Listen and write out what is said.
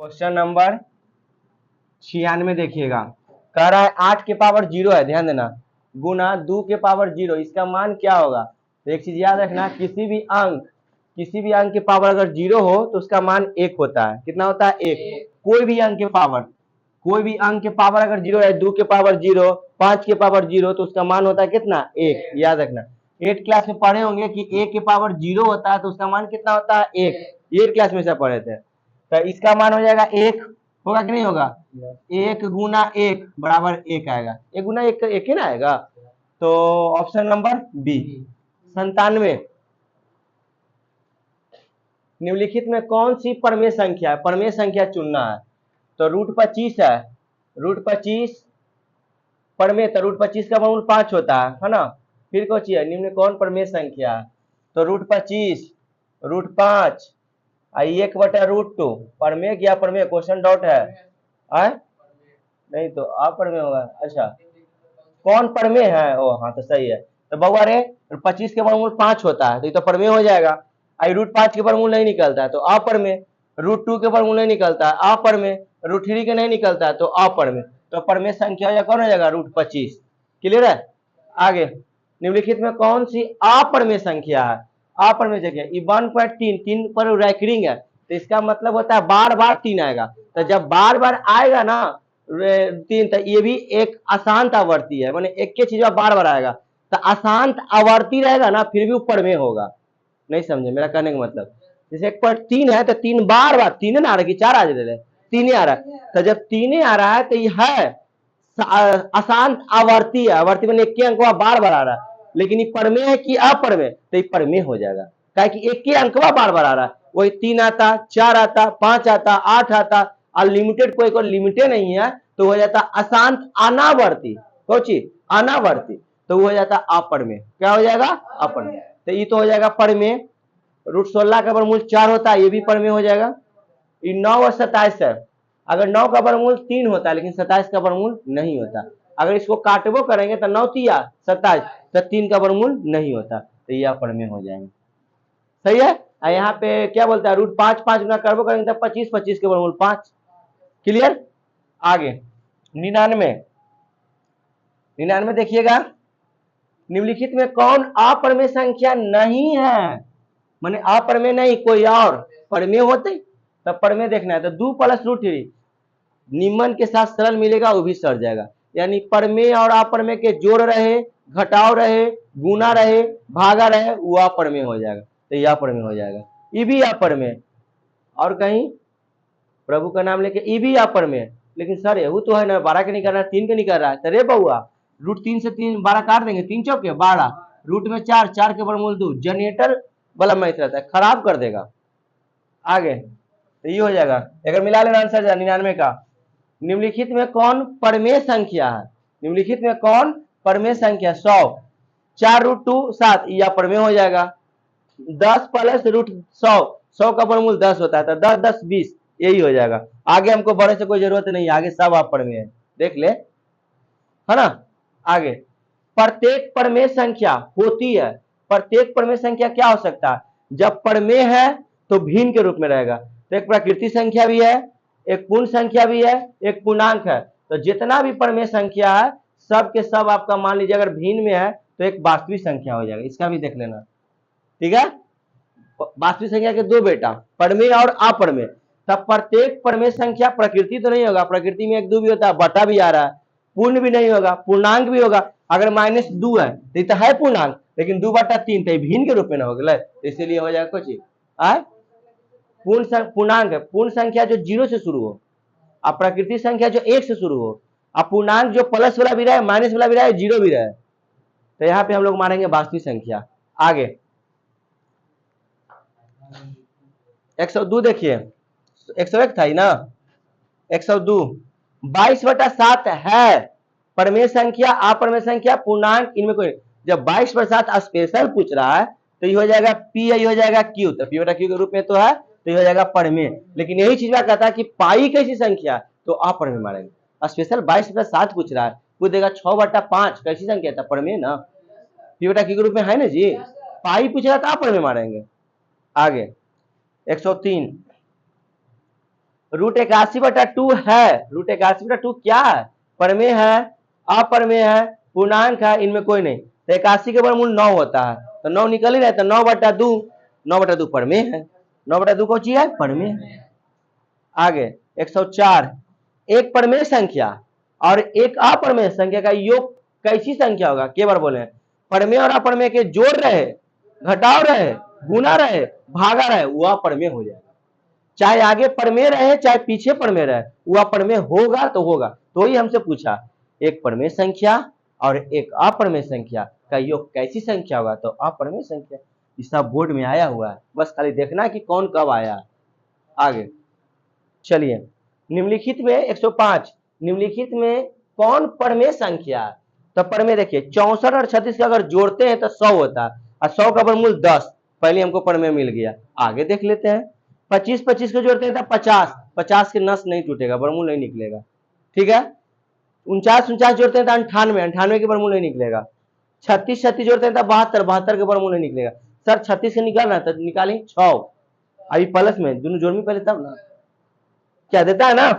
Question number 96 देखिएगा। कह रहा है 8 के पावर 0 है, ध्यान देना, गुना 2 के पावर 0, इसका मान क्या होगा। तो एक चीज याद रखना, किसी भी अंक के पावर अगर 0 हो तो उसका मान 1 होता है। कितना होता है? 1। कोई भी अंक के पावर अगर 0 है, 2 के पावर 0, 5 के पावर 0, तो उसका मान होता है कितना? 1। याद रखना, 8 क्लास में पढ़े होंगे कि 1 के पावर 0 होता है तो उसका मान कितना होता है? 1। 8 क्लास में से पढ़े थे। तो इसका मान हो जाएगा 1, होगा कि नहीं होगा? 1 गुना 1 बराबर 1 आएगा। 1 गुना 1 1 ही ना आएगा। तो ऑप्शन नंबर बी 97। निम्नलिखित में कौन सी परमेय संख्या है? परमेय संख्या चुनना है। तो √25 है, √25 परमेय, तो √25 का वर्गमूल 5 होता है ना। फिर कोची है, निम्न में कौन परमेय संख्या है? तो √25 √5 1 बटा √2 परमेय या परमेय? क्वेश्चन डाउट है आए? नहीं तो अप्रमेय होगा। अच्छा, कौन परमेय है? ओ हाँ, तो सही है। तो बउआ रे 25 के वर्गमूल 5 होता है तो ये तो परमेय हो जाएगा। आई √5 के वर्गमूल नहीं निकलता है तो अपरमेय, √2 के वर्गमूल नहीं निकलता है अपरमेय, √3 के नहीं निकलता है तो अपरमेय। तो परमेय संख्या कौन हो जाएगा? √25। क्लियर है? आगे, निम्नलिखित में कौन सी अपरमेय संख्या है? अपरमेय संख्या 1.3 3 पर रैकरिंग है तो इसका मतलब होता है बार बार 3 आएगा। तो जब बार बार आएगा ना 3, तो ये भी एक अशांत आवर्ती है, माने एक ही चीज बार बार आएगा। तो अशांत आवर्ती रहेगा ना फिर भी ऊपर में होगा। नहीं समझे मेरा कहने का मतलब? जैसे 1.3 है तो 3 बार बार 3 ना आ रहा कि 4 आ रहे, 3 आ रहा है। तो जब 3 आ रहा है तो ये है अशांत आवर्ती है। आवर्ती में एक ही अंक बार बार आ रहा है, लेकिन ये परमेय है कि अपरमेय? तो ये परमेय हो जाएगा, क्या कि एक ही अंक बार बार आ रहा है। वही 3 आता, 4 आता, 5 आता, 8 आता, अनलिमिटेड कोई लिमिटेड नहीं है तो हो जाता अशांत अनावर्ती। कोची? अनावर्ती, तो वो हो जाता अपरमेय। क्या हो जाएगा? अपरमेय। तो ये तो हो जाएगा परमेय। √16 का वर्गमूल 4 होता है, ये भी परमेय हो जाएगा। ये 9 और 27 है। अगर 9 का वर्गमूल 3 होता है लेकिन 27 का वर्गमूल नहीं होता। अगर इसको काटबो करेंगे तो 9 तिया 27, तो 3 का वर्गमूल नहीं होता, तो ये अपरमेय हो जाएंगे। सही है? यहाँ पे क्या बोलता है? √5 5 गुना करबो करेंगे तो 25, 25 के वर्गमूल 5। क्लियर? आगे 99 देखिएगा। निम्नलिखित में कौन अपरमेय संख्या नहीं है? माने अपरमेय नहीं, कोई और परमेय होते तब परमेय देखना है। तो 2 + √3 निम्न के साथ सरल मिलेगा, वो भी सर जाएगा। यानी परमेय और अपरमेय के जोड़ रहे, घटाव रहे, गुना रहे, भागा रहे, वो अपरमेय हो जाएगा। तो यह अपरमेय हो जाएगा। ये भी अपरमेय, और कहीं प्रभु का नाम लेके ये भी अपरमेय। लेकिन सर यहू तो है ना, 12 के नहीं कर रहा है, 3 के नहीं कर रहा है। तो रे बउआ, √3 से 3 12 काट देंगे, 3 चौके 12, रूट में 4, 4 के वर्गमूल 2, जनरेटर वाला मैथ रहता है, खराब कर देगा। आगे तो ये हो जाएगा। अगर मिला लेना आंसर 99 का। निम्नलिखित में कौन परमेय संख्या है? निम्नलिखित में कौन परमेय संख्या? 100, 4√2 7, यह परमेय हो जाएगा। 10 + √100, 100 का वर्गमूल 10 होता है, तो 10 10 20, यही हो जाएगा। आगे हमको बड़े से कोई जरूरत नहीं है, आगे सब आप परमेय है, देख ले, है ना। आगे, प्रत्येक परमेय संख्या होती है। प्रत्येक परमेय संख्या क्या हो सकता है? जब परमेय है तो भिन्न के रूप में रहेगा। तो एक प्राकृतिक संख्या भी है, एक पूर्ण संख्या भी है, एक पूर्णांक है। तो जितना भी परमेय संख्या है सब के सब आपका मान लीजिए अगर भिन्न में है तो एक वास्तविक संख्या हो जाएगा। इसका भी देख लेना, ठीक है। वास्तविक संख्या के 2 बेटा, परमेय और अपरमेय। तब प्रत्येक परमेय संख्या प्रकृति तो नहीं होगा, प्रकृति में 1 2 भी होता है, बटा भी आ रहा है, पूर्ण भी नहीं होगा, पूर्णांक भी होगा। अगर -2 है तो ये है पूर्णांक, लेकिन 2/3 तो भिन्न के रूप में ना हो गया, इसीलिए हो जाएगा कुछ आय पूर्णांक है। पूर्ण संख्या जो 0 से शुरू हो, और प्राकृतिक संख्या जो 1 से शुरू हो, और पूर्णांक जो प्लस वाला भी रहे, माइनस वाला भी रहे, 0 भी रहे। तो यहाँ पे हम लोग मानेंगे वास्तविक संख्या। आगे 102 देखिए, 101 था ही ना, 102 22/7 है परमेय संख्या, अपरमेय संख्या, पूर्णांक, इनमें कोई। जब 22/7 स्पेशल पूछ रहा है तो ये हो जाएगा पी, ये हो जाएगा क्यू, तो p/q के रूप में तो है, तो ये हो जाएगा परमेय। लेकिन यही चीज मैं कहता है कि पाई कैसी संख्या, तो अपरमेय मानेंगे। स्पेशल 22/7 पूछ रहा है, पूछ देगा 6/5 कैसी संख्या था, परमेय ना, p/q के रूप में है ना जी। पाई पूछ रहा था अपरमेय मारेंगे। आगे 103 √81/2 है। √81/2 क्या है? परमेय है, अपरमेय है, पूर्णांक है, इनमें कोई नहीं। तो 81 के वर्गमूल 9 होता है, तो 9 निकल ही रहता है। 9/2, 9/2 परमेय है। 9/2 कौन चीज है? परमेय है। आगे 104, एक परमेय संख्या और एक अपरमेय संख्या का योग कैसी संख्या होगा? के बार बोले? परमेय और अपरमेय के जोड़ रहे, घटाव रहे, गुना रहे, भागा रहे, वह परमेय हो जाएगा। चाहे आगे परमेय रहे चाहे पीछे परमेय रहे, वह परमेय होगा तो होगा। तो ही हमसे पूछा एक परमेय संख्या और एक अपरमेय संख्या का योग कैसी संख्या होगा? तो अपरमेय संख्या। इसका बोर्ड में आया हुआ है, बस खाली देखना कि कौन कब आया। आगे चलिए, निम्नलिखित में 105, निम्नलिखित में कौन परमेय संख्या है? तो परमेय देखिए 64 और 36 का अगर जोड़ते हैं तो 100 होता है, और 100 का वर्गमूल 10। पहले हमको परमेय मिल गया। आगे देख लेते हैं, 25 को जोड़ते हैं तो 50, 50 के नस नहीं टूटेगा, वर्गमूल नहीं निकलेगा। ठीक है। 49 जोड़ते हैं तो 98, 98 के वर्गमूल नहीं निकलेगा। 36 जोड़ते हैं तो 72, 72 के वर्गमूल नहीं निकलेगा। सर 36 से निकालना है तो निकालें 6, अभी प्लस में दोनों जोड़ में पहले तब ना क्या देता है ना